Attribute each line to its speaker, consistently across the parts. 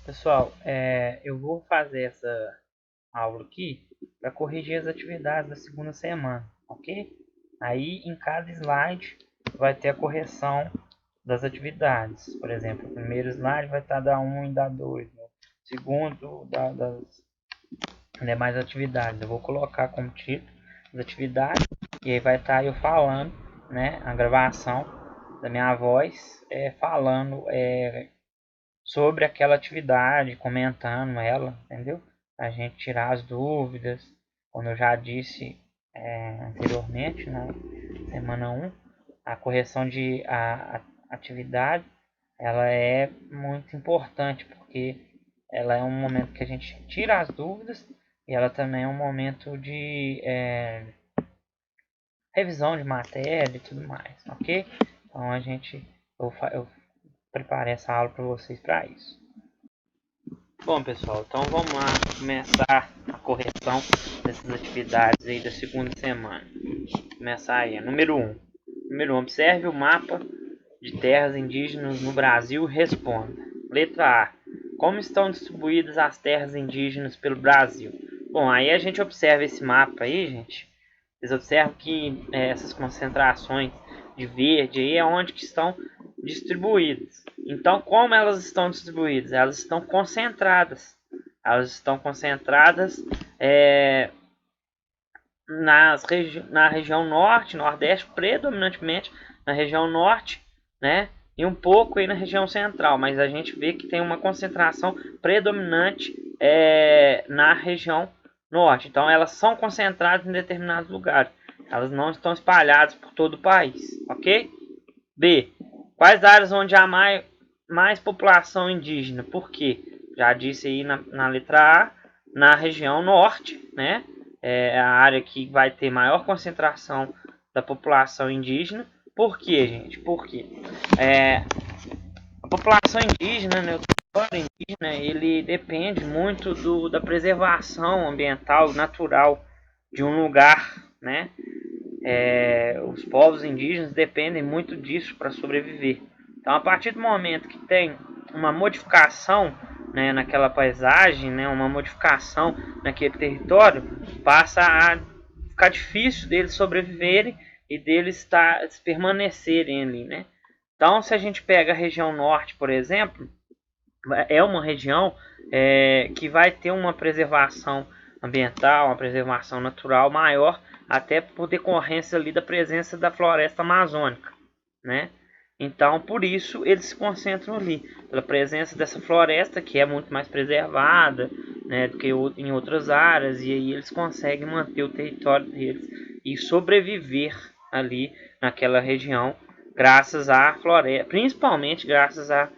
Speaker 1: Pessoal, eu vou fazer essa aula aqui para corrigir as atividades da segunda semana, ok? Aí em cada slide vai ter a correção das atividades. Por exemplo, o primeiro slide vai estar da 1 e da 2, né? O segundo das demais atividades. Eu vou colocar como título as atividades e aí vai estar eu falando, né? A gravação da minha voz falando sobre aquela atividade, comentando ela, entendeu? A gente tirar as dúvidas, como eu já disse anteriormente, na semana 1, a correção de atividade, ela é muito importante, porque ela é um momento que a gente tira as dúvidas, e ela também é um momento de revisão de matéria e tudo mais, ok? Então eu preparei essa aula para vocês para isso. Bom, pessoal, então vamos lá começar a correção dessas atividades aí da segunda semana. Começar aí, número 1. Número 1, observe o mapa de terras indígenas no Brasil e responda. Letra A. Como estão distribuídas as terras indígenas pelo Brasil? Bom, aí a gente observa esse mapa aí, gente. Vocês observam que essas concentrações de verde aí é onde que estão distribuídas. Então, como elas estão distribuídas? Elas estão concentradas. Elas estão concentradas na região norte, nordeste, predominantemente na região norte, né? E um pouco aí na região central, mas a gente vê que tem uma concentração predominante na região norte. Então elas são concentradas em determinados lugares. Elas não estão espalhadas por todo o país, ok? B. Quais áreas onde há mais população indígena? Por quê? Já disse aí na letra A, na região norte, né? É a área que vai ter maior concentração da população indígena. Por quê, gente? Por quê? A população indígena, né, o território indígena, ele depende muito da preservação ambiental natural de um lugar, né? Os povos indígenas dependem muito disso para sobreviver. Então, a partir do momento que tem uma modificação, né, naquela paisagem, né, uma modificação naquele território, passa a ficar difícil deles sobreviverem e deles permanecerem ali, né? Então, se a gente pega a região norte, por exemplo, é uma região que vai ter uma preservação ambiental, uma preservação natural maior, até por decorrência ali da presença da floresta amazônica, né? Então, por isso eles se concentram ali, pela presença dessa floresta que é muito mais preservada, né, do que em outras áreas, e aí eles conseguem manter o território deles e sobreviver ali naquela região, graças à floresta, principalmente graças à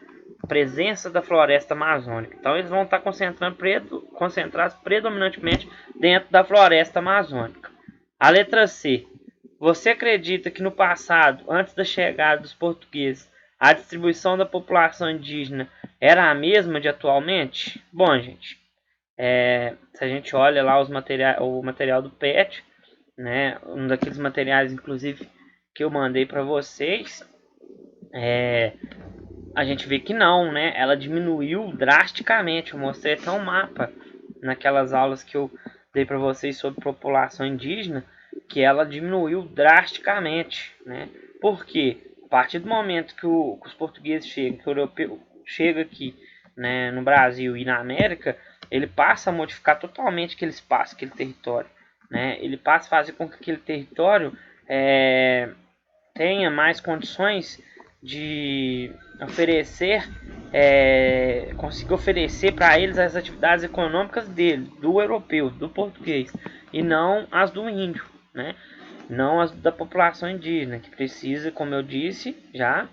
Speaker 1: presença da floresta amazônica. Então eles vão estar concentrados predominantemente dentro da floresta amazônica. A letra C. Você acredita que no passado, antes da chegada dos portugueses, a distribuição da população indígena era a mesma de atualmente? Bom, gente, se a gente olha lá o material do PET, né, um daqueles materiais, inclusive, que eu mandei para vocês, a gente vê que não, né? Ela diminuiu drasticamente. Eu mostrei até um mapa naquelas aulas que eu dei para vocês sobre população indígena, que ela diminuiu drasticamente, né? Por quê? A partir do momento que os portugueses chegam, que o europeu chega aqui, né, no Brasil e na América, ele passa a modificar totalmente aquele espaço, aquele território, né? Ele passa a fazer com que aquele território tenha mais condições de oferecer, conseguir oferecer para eles as atividades econômicas dele, do europeu, do português, e não as do índio, né? Não as da população indígena, que precisa, como eu disse já,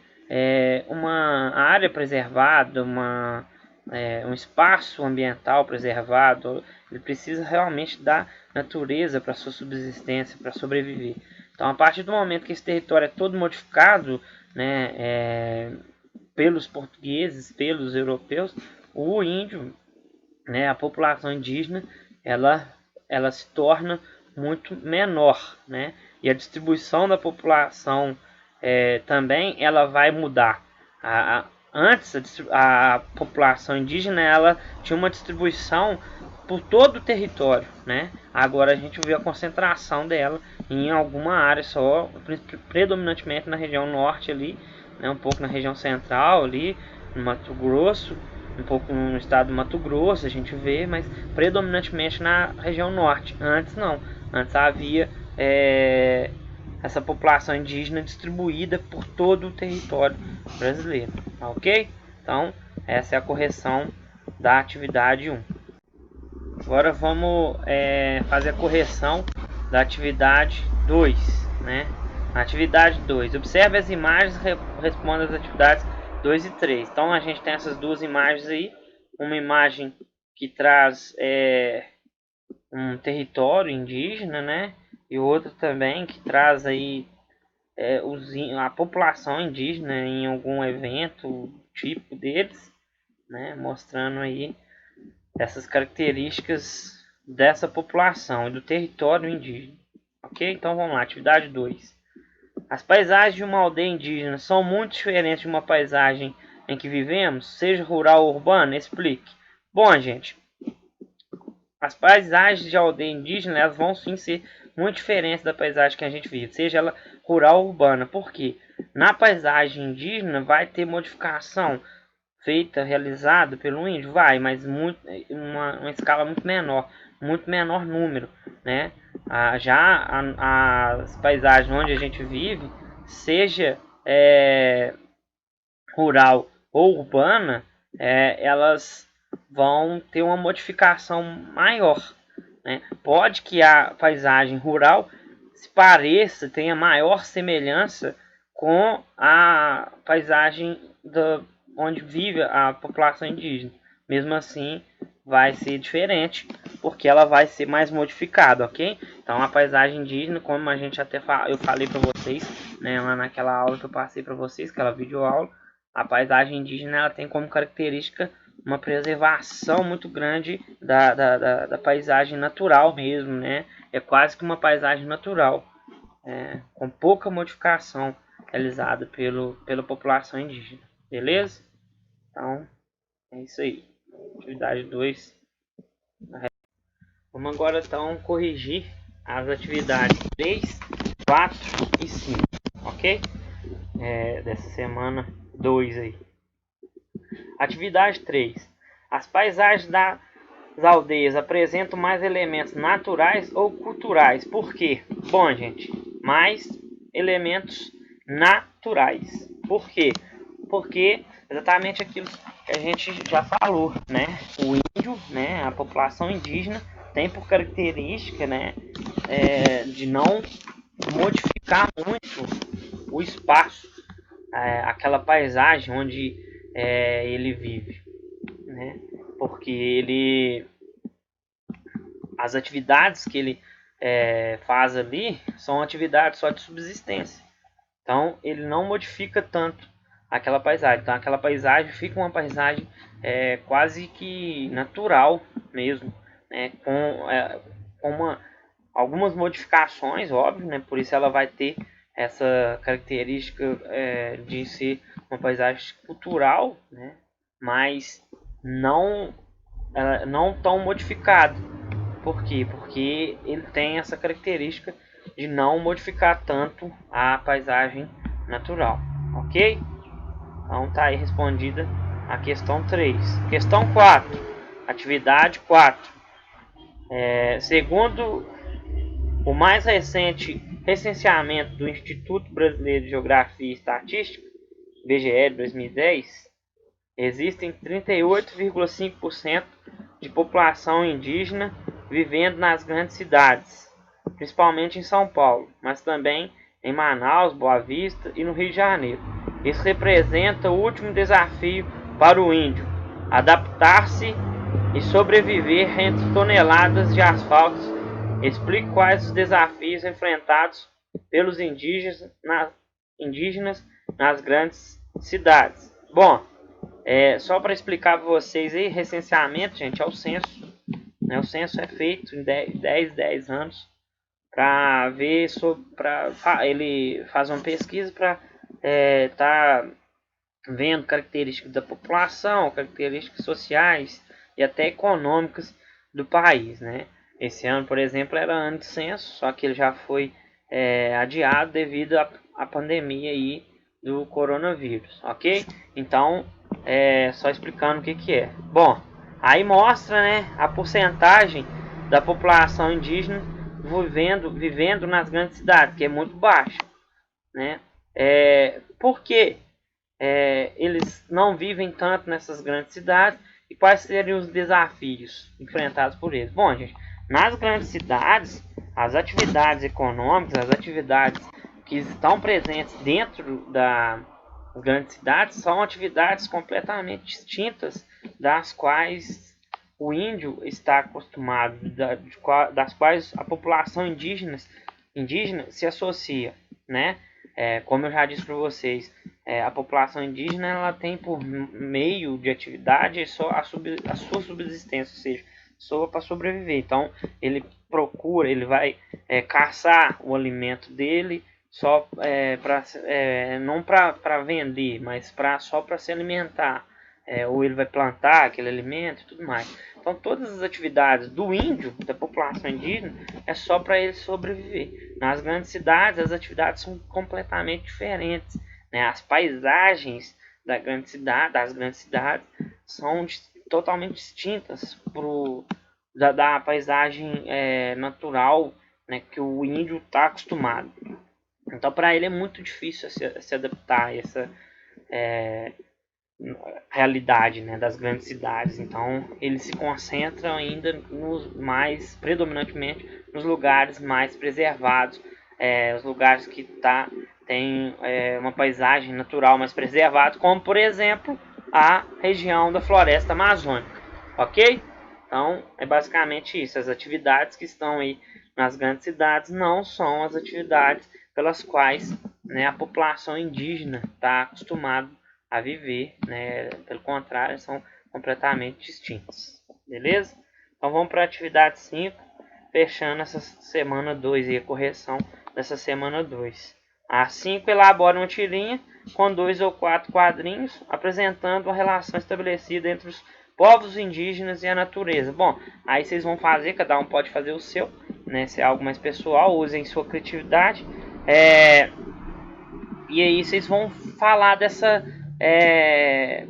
Speaker 1: uma área preservada, um espaço ambiental preservado. Ele precisa realmente da natureza para sua subsistência, para sobreviver. Então, a partir do momento que esse território é todo modificado, né, pelos portugueses, pelos europeus, o índio, né, a população indígena, ela se torna muito menor, né? E a distribuição da população também ela vai mudar. antes a população indígena ela tinha uma distribuição por todo o território, né? Agora a gente vê a concentração dela em alguma área só, predominantemente na região norte ali, né? Um pouco na região central ali, no Mato Grosso, um pouco no estado do Mato Grosso a gente vê, mas predominantemente na região norte. Antes não, antes havia essa população indígena distribuída por todo o território brasileiro, tá ok? Então essa é a correção da atividade 1. Agora vamos fazer a correção da atividade 2, né? Atividade 2. Observe as imagens e responda às atividades 2 e 3. Então a gente tem essas duas imagens aí. Uma imagem que traz um território indígena, né? E outra também que traz aí a população indígena em algum evento tipo deles, né? Mostrando aí essas características dessa população e do território indígena. Ok? Então vamos lá, atividade 2. As paisagens de uma aldeia indígena são muito diferentes de uma paisagem em que vivemos, seja rural ou urbana? Explique. Bom, gente, as paisagens de aldeia indígena elas vão sim ser muito diferentes da paisagem que a gente vive, seja ela rural ou urbana. Por quê? Na paisagem indígena vai ter modificação realizada pelo índio? Vai, mas uma escala muito menor número, né? As paisagens onde a gente vive, seja rural ou urbana, elas vão ter uma modificação maior, né? Pode que a paisagem rural se pareça, tenha maior semelhança com a paisagem onde vive a população indígena. Mesmo assim, vai ser diferente, porque ela vai ser mais modificada, ok? Então, a paisagem indígena, como a gente eu falei para vocês, né, lá naquela aula que eu passei para vocês, aquela videoaula, a paisagem indígena ela tem como característica uma preservação muito grande da paisagem natural mesmo, né? É quase que uma paisagem natural, com pouca modificação realizada pela população indígena. Beleza? Então, é isso aí. Atividade 2. Vamos agora então corrigir as atividades 3, 4 e 5, ok? Dessa semana 2 aí. Atividade 3. As paisagens das aldeias apresentam mais elementos naturais ou culturais. Por quê? Bom, gente, mais elementos naturais. Por quê? Porque exatamente aquilo que a gente já falou, né? O índio, né? A população indígena tem por característica, né? De não modificar muito o espaço, aquela paisagem onde ele vive, né? Porque as atividades que ele faz ali são atividades só de subsistência. Então ele não modifica tanto aquela paisagem. Então aquela paisagem fica uma paisagem quase que natural mesmo, né? Com algumas modificações, óbvio, né? Por isso ela vai ter essa característica de ser uma paisagem cultural, né? Mas não tão modificado. Por quê? Porque ele tem essa característica de não modificar tanto a paisagem natural, ok? Então tá aí respondida a questão 3. Questão 4, atividade 4. Segundo o mais recente recenseamento do Instituto Brasileiro de Geografia e Estatística, IBGE 2010, existem 38,5% de população indígena vivendo nas grandes cidades, principalmente em São Paulo, mas também em Manaus, Boa Vista e no Rio de Janeiro. Isso representa o último desafio para o índio: adaptar-se e sobreviver entre toneladas de asfalto. Explique quais os desafios enfrentados pelos indígenas nas grandes cidades. Bom, só para explicar para vocês aí, recenseamento, gente, é o censo. Né? O censo é feito em 10 anos para ver sobre, ele faz uma pesquisa para tá vendo características da população, características sociais e até econômicas do país, né? Esse ano, por exemplo, era ano de censo, só que ele já foi adiado devido à pandemia aí do coronavírus, ok? Então, só explicando o que que é. Bom, aí mostra, né, a porcentagem da população indígena vivendo nas grandes cidades, que é muito baixa, né? Por quê? Eles não vivem tanto nessas grandes cidades e quais seriam os desafios enfrentados por eles? Bom, gente, nas grandes cidades, as atividades econômicas, as atividades que estão presentes dentro das grandes cidades são atividades completamente distintas das quais o índio está acostumado, das quais a população indígena se associa, né? Como eu já disse para vocês, a população indígena ela tem por meio de atividade só a sua subsistência, ou seja, só para sobreviver. Então ele procura, ele vai caçar o alimento dele só não para vender, mas só para se alimentar. Ou ele vai plantar aquele alimento e tudo mais. Então todas as atividades do índio, da população indígena, é só para ele sobreviver. Nas grandes cidades as atividades são completamente diferentes, né? As paisagens das grandes cidades são totalmente distintas da paisagem natural, né, que o índio está acostumado. Então para ele é muito difícil se adaptar a essa realidade, né, das grandes cidades. Então eles se concentram ainda predominantemente nos lugares mais preservados, os lugares que tem uma paisagem natural mais preservada, como por exemplo a região da floresta amazônica, ok? Então é basicamente isso. As atividades que estão aí nas grandes cidades não são as atividades pelas quais, né, a população indígena está acostumada a viver, né? Pelo contrário, são completamente distintos. Beleza? Então vamos para a atividade 5, fechando essa semana 2 e a correção dessa semana 2. A 5 elabora uma tirinha com 2 ou 4 quadrinhos apresentando a relação estabelecida entre os povos indígenas e a natureza. Bom, aí vocês vão fazer, cada um pode fazer o seu, né? Se é algo mais pessoal, usem sua criatividade. E aí vocês vão falar dessa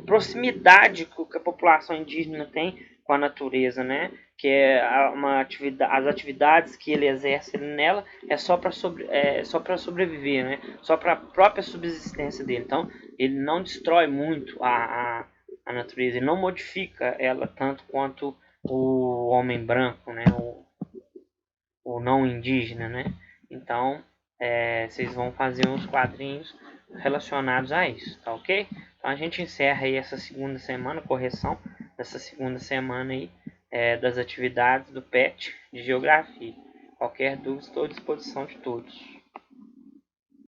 Speaker 1: proximidade que a população indígena tem com a natureza, né? Que as atividades que ele exerce nela só para sobreviver, né? Só para a própria subsistência dele. Então ele não destrói muito a natureza, ele não modifica ela tanto quanto o homem branco, né? O não indígena, né? Então vocês vão fazer uns quadrinhos relacionados a isso, tá ok? Então a gente encerra aí essa segunda semana, correção dessa segunda semana aí das atividades do PET de Geografia. Qualquer dúvida, estou à disposição de todos.